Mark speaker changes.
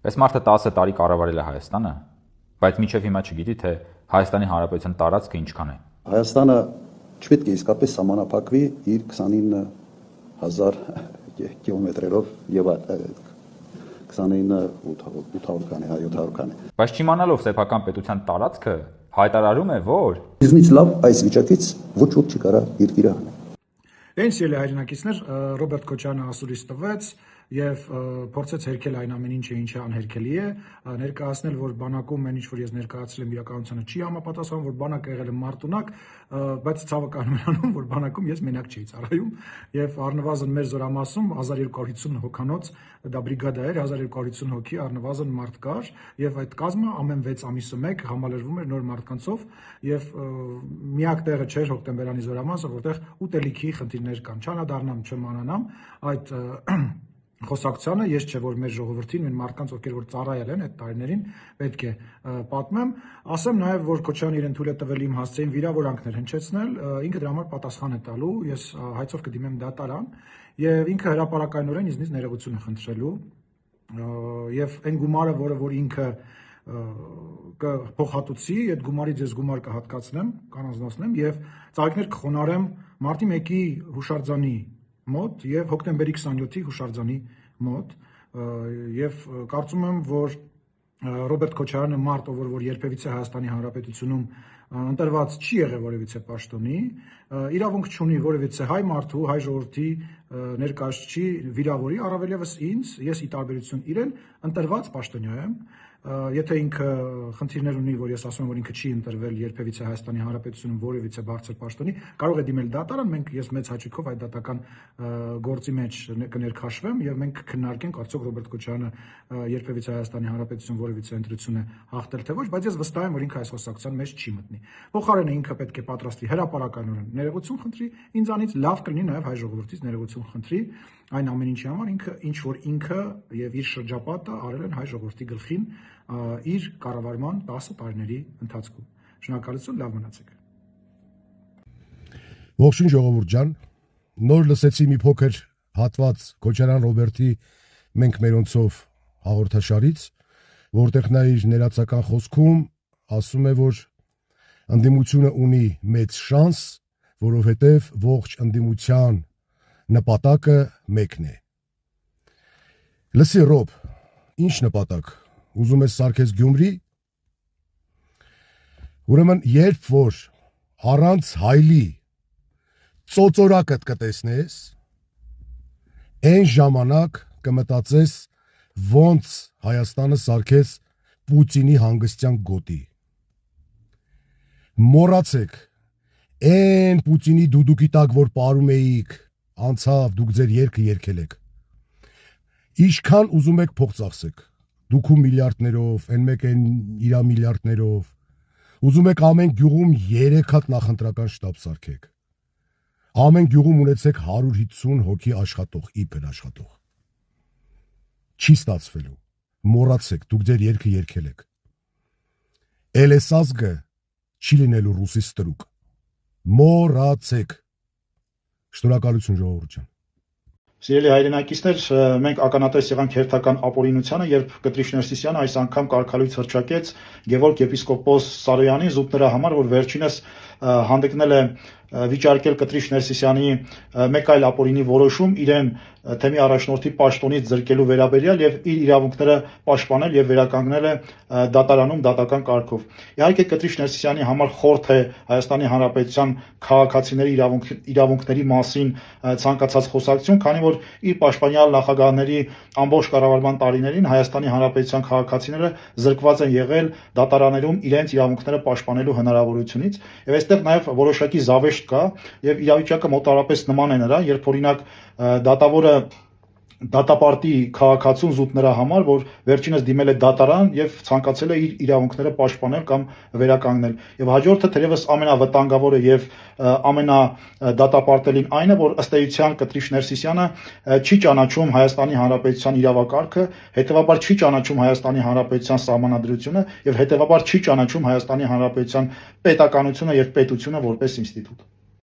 Speaker 1: Այս մարդը 10 տարի կառավարել է Հայաստանը, բայց մինչև հիմա չգիտի, թե Հայաստանի Հանրապետության տարածքը ինչքան է։
Speaker 2: Հայաստանը չպետք է իսկապես սահմանափակվի իր 29,000 կիլոմետրերով եւ 29,800 քանի, 700 քանի։
Speaker 1: Բայց չիմանալով սեփական պետության տարածքը հայտարարում է, որ
Speaker 2: Իզնից լավ այս վիճակից ոչ ոք չի կարա երկիրը հանել։
Speaker 3: Էնսիել հայրենակիցներ Ռոբերտ Քոչարյանը ասուլիս տվեց եւ փորձեց հերքել այն ամեն ինչը, ինչը անհերքելի է, ներկայացնել, որ բանակում այն ինչ որ ես ներկայացրել եմ իրականությանը չի համապատասխանում, որ բանակը եղել է մարտունակ, բայց ցավը կանում է անում, որ բանակում ես մենակ չէի ծառայում եւ առնվազն մեր զորամասում 1250 հոգանոց դա բրիգադա էր, 1250 հոգի առնվազն մարդ կար եւ այդ կազմը ամեն 6 ամիսը մեկ համալրվում էր նոր մարդկանցով եւ միակ տեղը չէր հոկտեմբերանի զորամասը, որտեղ ուտելիքի խնդիրներ կան, չանադառնամ, չմանանամ այդ խոսակցությանը, ես չէ որ մեր ժողովրդին, մեր մարդկանց, ովքեր որ ծառայել են այդ տարիներին, պետք է պատմեմ, ասեմ նաև որ Քոչարյանը իրեն թույլ է տվել իմ հասցեին վիրավորանքներ հնչեցնել, ինքը դրա համար պատասխան է տալու, ես հայցով կդիմեմ դատարան եւ ինքը հրապարակայնորեն ինձնից ներողություն է խնդրելու եւ այն գումարը, որ ինքը կփոխհատուցի, այդ գումարից ես գումար կհատկացնեմ, կանանձնացնեմ եւ ծաղիկներ կխոնարհեմ մարտի 1-ի հուշարձանի մոտ եւ հոկտեմբերի 27-ի հուշարձանի մոտ եւ կարծում եմ որ Ռոբերտ Քոչարյանը մարդը որ երբևիցե Հայաստանի Հանրապետությունում ընտրված չի եղել որևիցե պաշտոնի, իրավունք չունի որևիցե հայ մարդու, հայ ժողովրդի ներկայացուցիչի վիրավորի, առավել եւս ինձ, ես ի տարբերություն իրեն ընտրված պաշտոնյա եմ, եթե ինքը խնդիրներ ունի, որ ես ասում եմ, որ ինքը չի ընտրվել երբևիցե Հայաստանի Հանրապետությունում որևիցե բարձր պաշտոնի, կարող է դիմել դատարան, մենք ես մեծ հաճույքով այդ դատական գործի մեջ կներքաշվեմ եւ մենք քննարկենք արդյոք Ռոբերտ Քոչարյանը երբևիցե Հայաստանի Հանրապետություն որևիցե ընտրություն է հաղթել թե ոչ, բայց ես վստահ եմ, որ ինքը այս խոսակցության մեջ չի մտնի։ Փոխարենը ինքը պետք է պատրաստվի հրապարակայնորեն ներողություն խնդրի, ինձանից լավ կլինի նաեւ հայ ժողովրդից ներողություն խնդրի այն ամեն ինչի համար ինչ որ ինքը եւ իր շրջապատը արել են հայ ժողովրդի գլխին իր կառավարման 10 տարիների ընթացքում։ Շնորհակալություն, լավ մնացեք։
Speaker 4: Ողջույն ժողովուրդ ջան, նոր լսեցի մի փոքր հատված Քոչարյան Ռոբերտի մենք մերոնցով հաղորդաշարից, որտեղ նա իր ներածական խոսքում ասում է, որ ընդդիմությունը ունի մեծ շանս, որովհետև ողջ ընդդիմության նպատակը մեկն է։ Լսի Ռոբ, ինչ նպատակ, ուզում ես սարքես Գյումրի, ուրեմն երբ որ առանց հայլի ծոծորակդ կտեսնես, այն ժամանակ կմտածես ոնց Հայաստանը սարքես Պուտինի հանգստյան գոտի։ Մոռացեք, այն Պուտինի դուդուկի տակ, որ պարում էիք, անցավ, դուք ձեր երգը երգել եք։ Ինչքան ուզում եք փող ծախսեք, դուք ու միլիարդներով, այն մեկ են իրա միլիարդներով, ուզում եք ամեն գյուղում 3 հատ նախընտրական շտաբ սարքեք։ Ամեն գյուղում ունեցեք 150 հոգի աշխատող, իբր աշխատող։ Չի ստացվելու, մոռացեք, դուք ձեր երգը երգել եք։ Էլեսազգը չի լինելու ռուսի ստրուկ։ Մոռացեք։ Շնորհակալություն ժողովուրդ ջան։
Speaker 5: Սիրելի հայրենակիցներ, մենք ականատես եղանք հերթական ապօրինությանը, երբ Կտրիշ Ներսիսյանը այս անգամ կարգալույց հռչակեց Գևորգ եպիսկոպոս Սարոյանին զուտ նրա համար, որ վերջինս հանդգնել է վիճարկել Կտրիշ Ներսիսյանի մեկ այլ ապօրինի որոշում իրեն թեմի առաջնորդի պաշտոնից զրկելու վերաբերյալ եւ իր իրավունքները պաշտպանել եւ վերականգնել է դատարանում դատական կարգով։ Իհարկե Կտրիշ Ներսիսյանի համար խորթ է Հայաստանի Հանրապետության քաղաքացիների իրավունքների մասին ցանկացած խոսակցություն, քանի որ իր պաշտպանյալ նախագահների ամբողջ կառավարման տարիներին Հայաստանի Հանրապետության քաղաքացիները զրկված են եղել դատարաններում իրենց իրավունքները պաշտպանելու հնարավորությունից եւ այստեղ նաեւ որոշակի զավեշտ կա եւ իրավիճակը մոտավորապես նման է նրան, երբ օրինակ դատավորը դատապարտի քաղաքացուն զուտ նրա համար, որ վերջինս դիմել է դատարան եւ ցանկացել է իր իրավունքները պաշտպանել կամ վերականգնել։ Եվ հաջորդը թերևս ամենավտանգավորը եւ ամենադատապարտելին այն է, որ ըստ էության Կտրիշ Ներսիսյանը չի ճանաչում Հայաստանի Հանրապետության իրավակարգը, հետեւաբար չի ճանաչում Հայաստանի Հանրապետության սահմանադրությունը եւ հետեւաբար չի ճանաչում Հայաստանի Հանրապետության պետականությունը եւ պետությունը որպես ինստիտուտ։